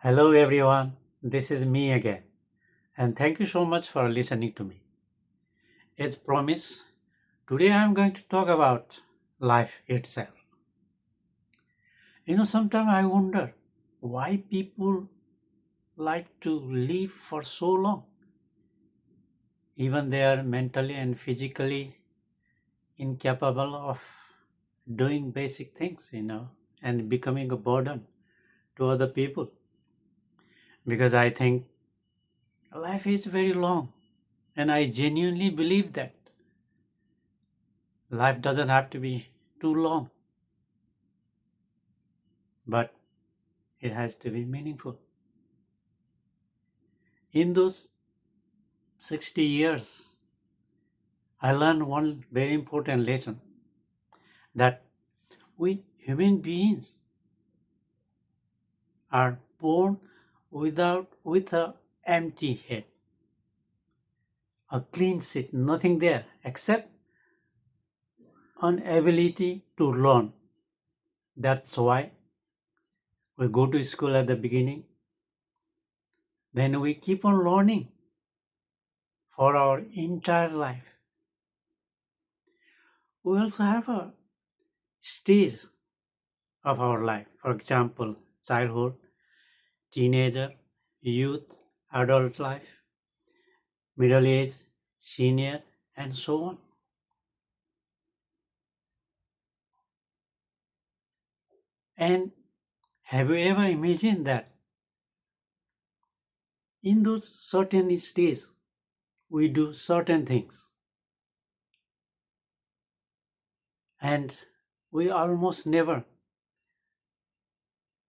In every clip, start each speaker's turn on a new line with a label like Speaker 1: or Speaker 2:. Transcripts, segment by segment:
Speaker 1: Hello everyone, this is me again, and thank you so much for listening to me. As promised, today I am going to talk about life itself. Sometimes I wonder why people like to live for so long, even they are mentally and physically incapable of doing basic things, and becoming a burden to other people. Because I think life is very long, and I genuinely believe that life doesn't have to be too long, but it has to be meaningful. In those 60 years, I learned one very important lesson that we human beings are born with a empty head, a clean sheet, nothing there except an ability to learn. That's why we go to school at the beginning, then we keep on learning for our entire life. We also have a stage of our life. For example, childhood, teenager, youth, adult life, middle age, senior, and so on. And have you ever imagined that in those certain stages we do certain things and we almost never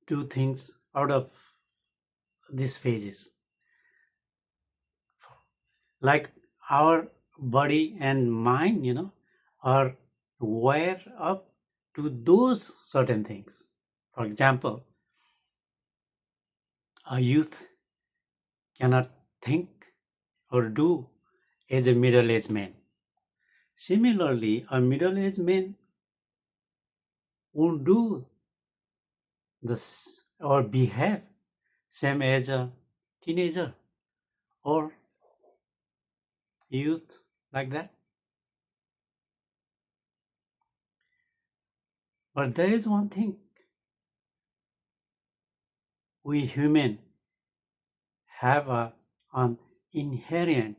Speaker 1: do things out of these phases? Like our body and mind, are wired up to those certain things. For example, a youth cannot think or do as a middle aged man. Similarly, a middle aged man won't do this or behave same as a teenager or youth like that. But there is one thing we human have an inherent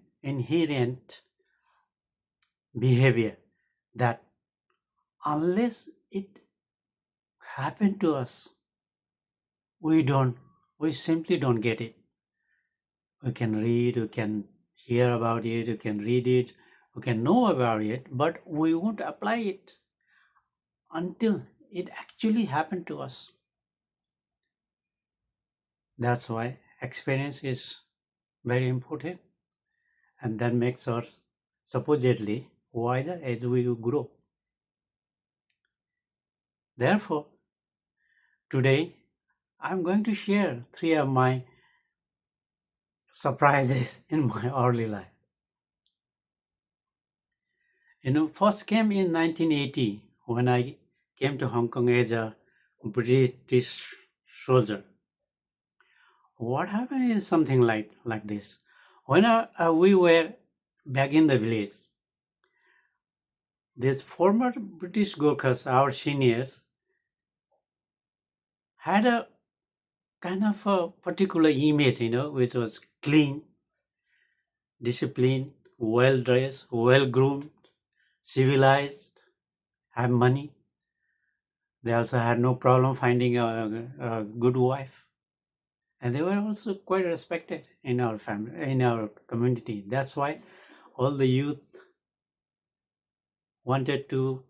Speaker 1: behavior that unless it happened to us, we don't we simply don't get it. We can read, we can hear about it, we can read it, we can know about it, but we won't apply it until it actually happened to us. That's why experience is very important, and that makes us supposedly wiser as we grow. Therefore, today I'm going to share three of my surprises in my early life. First came in 1980 when I came to Hong Kong as a British soldier. What happened is something like this. When we were back in the village, these former British Gurkhas, our seniors, had a kind of a particular image, which was clean, disciplined, well dressed, well groomed, civilized, have money. They also had no problem finding a good wife, and they were also quite respected in our family, in our community. That's why all the youth wanted to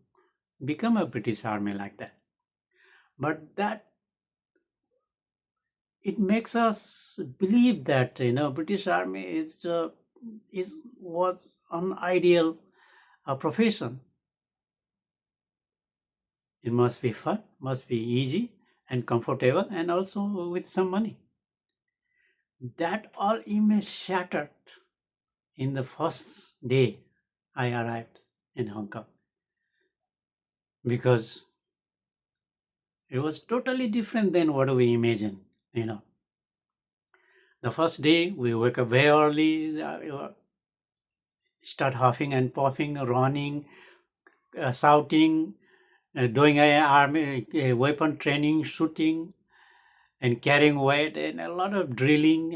Speaker 1: become a British army like that. But that it makes us believe that British army is was an ideal profession. It must be fun, must be easy and comfortable, and also with some money. That all image shattered in the first day I arrived in Hong Kong, because it was totally different than what we imagined. The first day we wake up very early, start huffing and puffing, running, shouting, doing a army weapon training, shooting, and carrying weight, and a lot of drilling.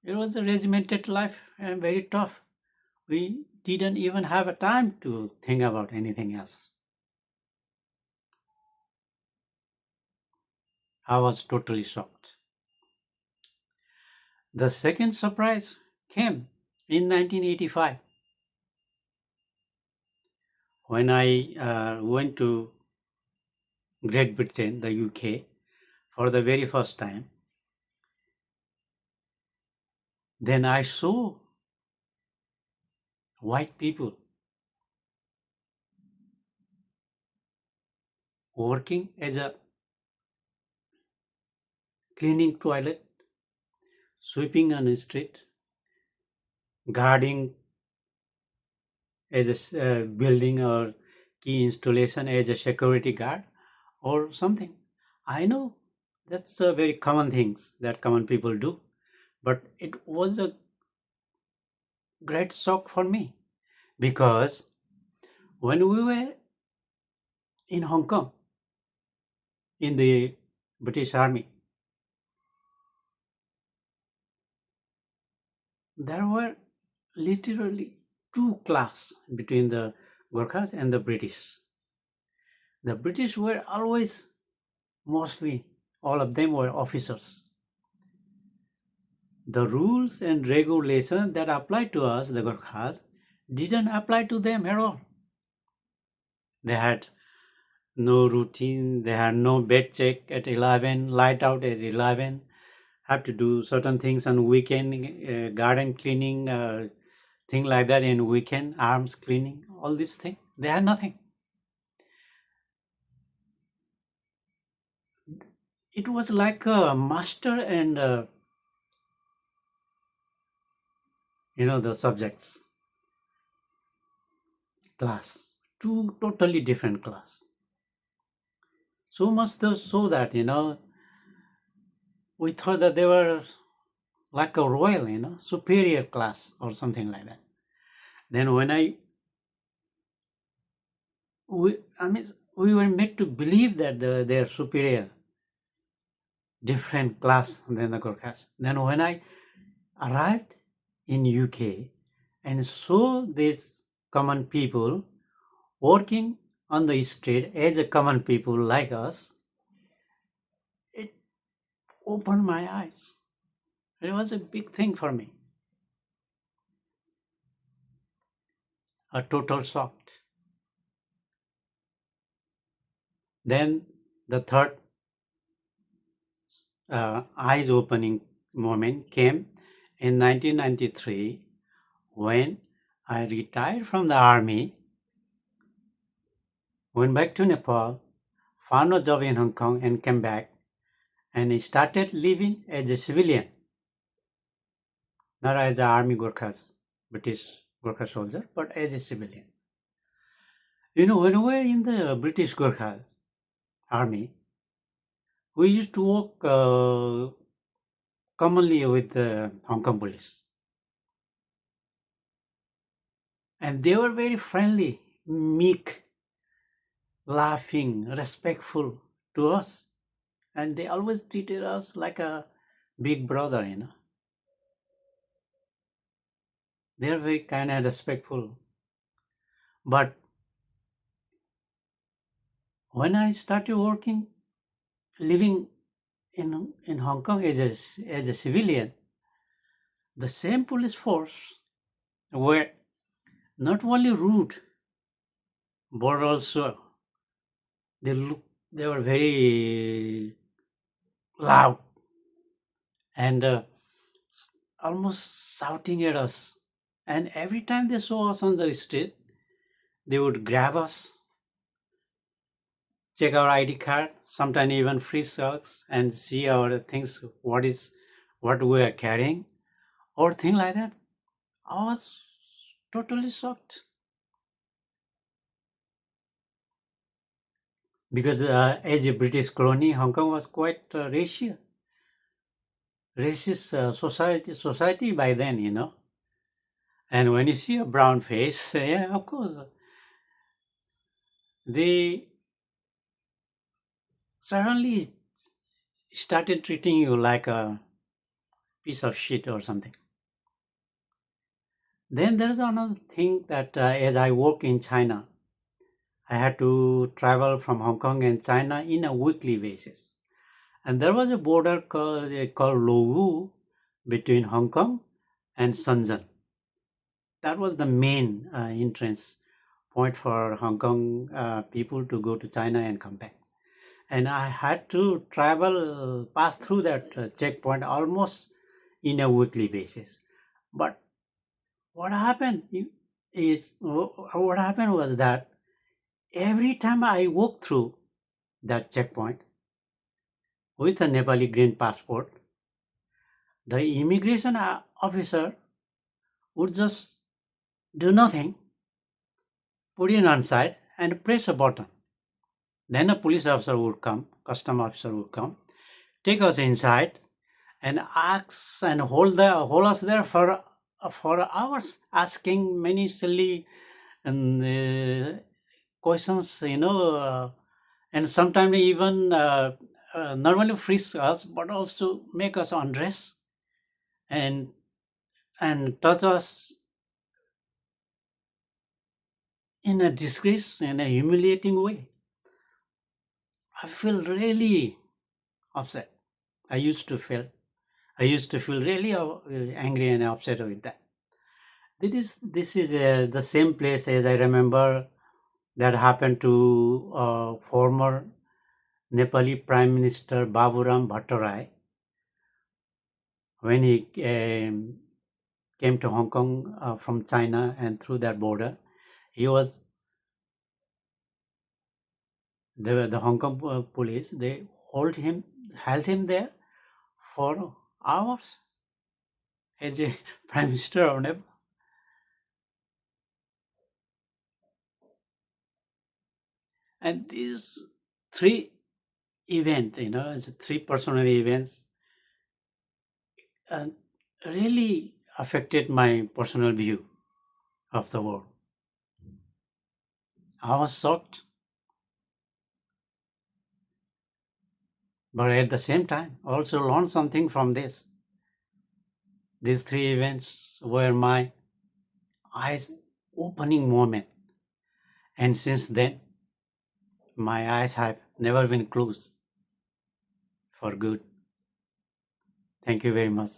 Speaker 1: It was a regimented life and very tough. We didn't even have a time to think about anything else. I was totally shocked. The second surprise came in 1985 when I went to Great Britain, the UK, for the very first time. Then I saw white people working as a cleaning toilet, sweeping on the street, guarding as a building or key installation as a security guard or something. I know that's a very common things that common people do, but it was a great shock for me because when we were in Hong Kong in the British Army, there were literally two classes between the Gurkhas and the British. The British were always, mostly, all of them were officers. The rules and regulations that applied to us, the Gurkhas, didn't apply to them at all. They had no routine, they had no bed check at 11, light out at 11, have to do certain things on weekend, garden cleaning, thing like that in weekend, arms cleaning, all these things. They had nothing. It was like a master and the subjects class, two totally different class. So much so that we thought that they were like a royal, superior class or something like that. Then when we were made to believe that they are superior, different class than the Gurkhas. Then when I arrived in UK and saw these common people working on the street as a common people like us, it opened my eyes. It was a big thing for me, a total shock. Then the third eyes opening moment came in 1993 when I retired from the army, went back to Nepal, found a job in Hong Kong, and came back and started living as a civilian, not as an army Gurkhas, British Gurkha soldier, but as a civilian. When we were in the British Gurkhas army, we used to work commonly with the Hong Kong police. And they were very friendly, meek, laughing, respectful to us. And they always treated us like a big brother. They are very kind and respectful. But when I started working, living in Hong Kong as a civilian, the same police force were not only rude, but also they were very loud and almost shouting at us. And every time they saw us on the street, they would grab us, check our ID card, sometimes even freeze us and see our things, what we are carrying, or thing like that. I was totally shocked because as a British colony, Hong Kong was quite racial. racist society by then, you know. And when you see a brown face, yeah, of course, they suddenly started treating you like a piece of shit or something. Then there's another thing that as I work in China, I had to travel from Hong Kong and China in a weekly basis. And there was a border called Lowu between Hong Kong and Shenzhen. That was the main entrance point for Hong Kong people to go to China and come back. And I had to travel, pass through that checkpoint almost in a weekly basis. But what happened is what happened was that every time I walked through that checkpoint with a Nepali green passport, the immigration officer would just do nothing, put it on side and press a button. Then a police officer would come, custom officer would come, take us inside and ask and hold us there for hours, asking many silly and questions, you know, and sometimes even not only frisk us but also make us undress and touch us in a disgrace in a humiliating way. I feel really upset. I used to feel I used to feel really angry and upset with that. This is the same place as I remember that happened to former Nepali Prime Minister Baburam Bhattarai when he came to Hong Kong from China and through that border. He was the Hong Kong police. They held him there for hours as a prime minister or never. And these three events, you know, it's three personal events, uh, really affected my personal view of the world. I was shocked, but at the same time, also learned something from this. These three events were my eyes opening moment, and since then, my eyes have never been closed for good. Thank you very much.